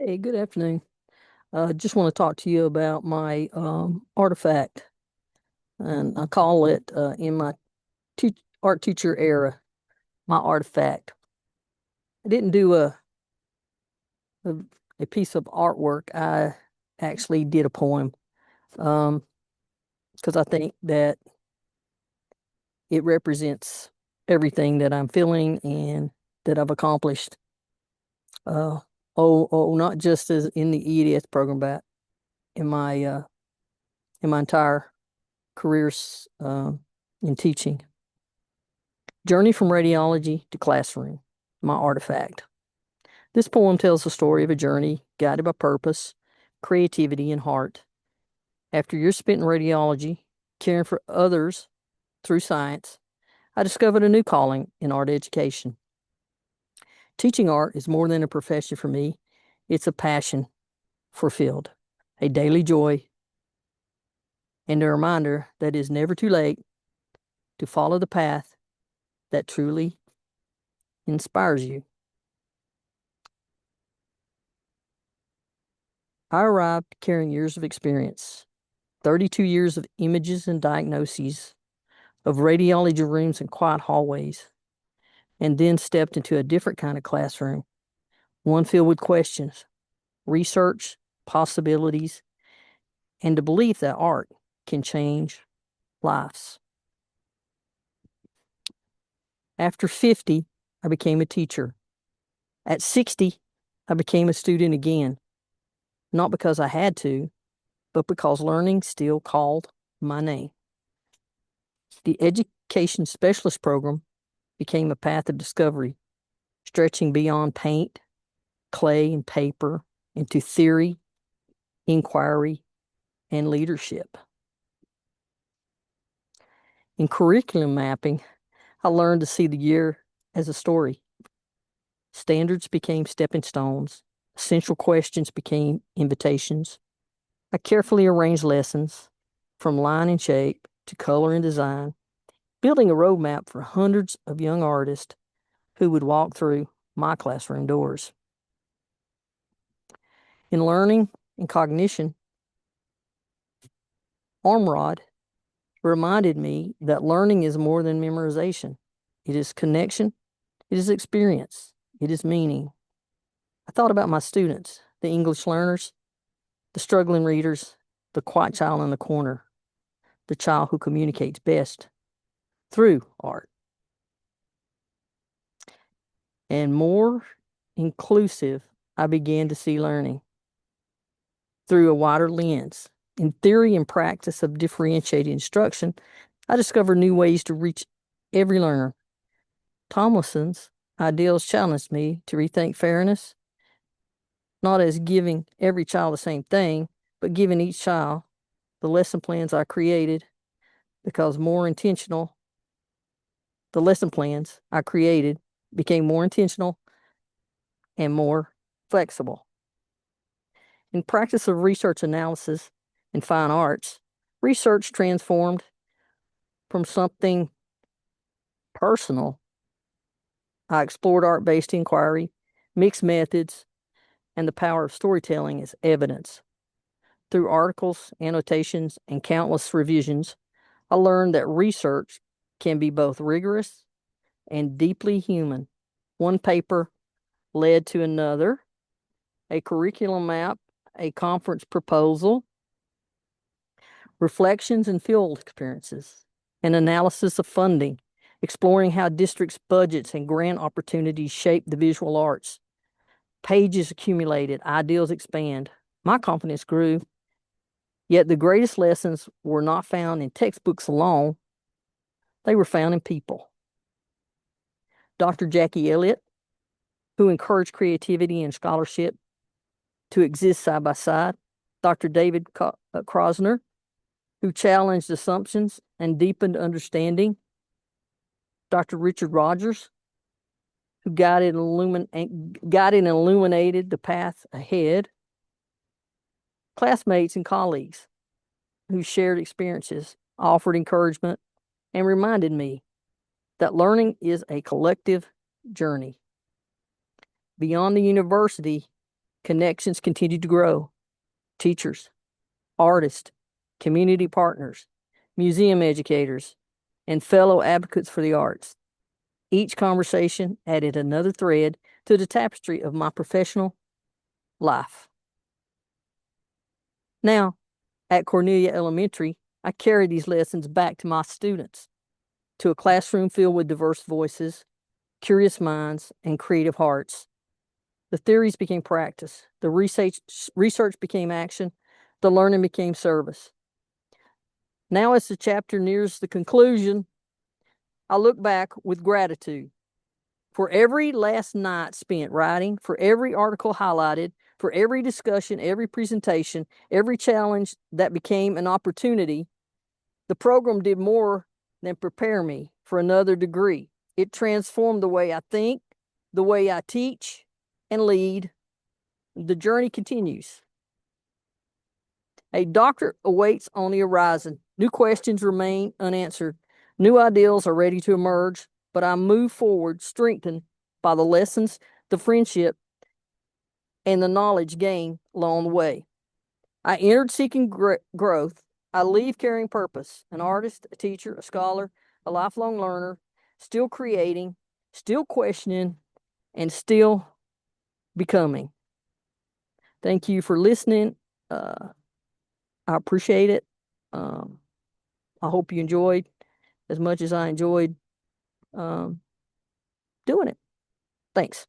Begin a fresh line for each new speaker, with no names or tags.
Hey, good afternoon. Just want to talk to you about my artifact, and I call it in my art teacher era, my artifact. I didn't do a, a piece of artwork. I actually did a poem because I think that it represents everything that I'm feeling and that I've accomplished. Uh, not just as in the EDS program, but in my entire careers in teaching. Journey from Radiology to Classroom, my artifact. This poem tells the story of a journey guided by purpose, creativity, and heart. After years spent in radiology, caring for others through science, I discovered a new calling in art education. Teaching art is more than a profession for me, it's a passion fulfilled, a daily joy, and a reminder that it is never too late to follow the path that truly inspires you. I arrived carrying years of experience, 32 years of images and diagnoses, of radiology rooms and quiet hallways, and then stepped into a different kind of classroom, one filled with questions, research, possibilities, and the belief that art can change lives. After 50, I became a teacher. At 60, I became a student again, not because I had to, but because learning still called my name. The Education Specialist Program became a path of discovery, stretching beyond paint, clay, and paper into theory, inquiry, and leadership. In curriculum mapping, I learned to see the year as a story. Standards became stepping stones. Essential questions became invitations. I carefully arranged lessons from line and shape to color and design, building a roadmap for hundreds of young artists who would walk through my classroom doors. In learning and cognition, Ormrod reminded me that learning is more than memorization. It is connection, it is experience, it is meaning. I thought about my students, the English learners, the struggling readers, the quiet child in the corner, the child who communicates best through art. And more inclusive, I began to see learning through a wider lens. In theory and practice of differentiated instruction, I discovered new ways to reach every learner. Tomlinson's ideals challenged me to rethink fairness, not as giving every child the same thing, but giving each child the lesson plans I created, because more intentional, the lesson plans I created became more intentional and more flexible. In practice of research analysis in fine arts, research transformed from something personal. I explored art-based inquiry, mixed methods, and the power of storytelling as evidence. Through articles, annotations, and countless revisions, I learned that research can be both rigorous and deeply human. One paper led to another, a curriculum map, a conference proposal, reflections and field experiences, an analysis of funding, exploring how districts' budgets and grant opportunities shape the visual arts. Pages accumulated, ideals expand. My confidence grew. Yet the greatest lessons were not found in textbooks alone. They were found in people. Dr. Jackie Elliott, who encouraged creativity and scholarship to exist side by side. Dr. David Krosner, who challenged assumptions and deepened understanding. Dr. Richard Rogers, who guided and illuminated the path ahead. Classmates and colleagues who shared experiences, offered encouragement, and reminded me that learning is a collective journey. Beyond the university, Connections continued to grow. Teachers, artists, community partners, museum educators, and fellow advocates for the arts. Each conversation added another thread to the tapestry of my professional life. Now, at Cornelia Elementary, I carry these lessons back to my students, to a classroom filled with diverse voices, curious minds, and creative hearts. The theories became practice. The research became action. The learning became service. Now, as the chapter nears the conclusion, I look back with gratitude for every last night spent writing, for every article highlighted, for every discussion, every presentation, every challenge that became an opportunity. The program did more than prepare me for another degree. It transformed the way I think, the way I teach and lead. The journey continues. A doctorate awaits on the horizon. New questions remain unanswered. New ideals are ready to emerge, but I move forward, strengthened by the lessons, the friendship, and the knowledge gained along the way. I entered seeking growth. I leave carrying purpose, an artist, a teacher, a scholar, a lifelong learner, still creating, still questioning, and still becoming. Thank you for listening. I appreciate it. I hope you enjoyed as much as I enjoyed doing it. Thanks.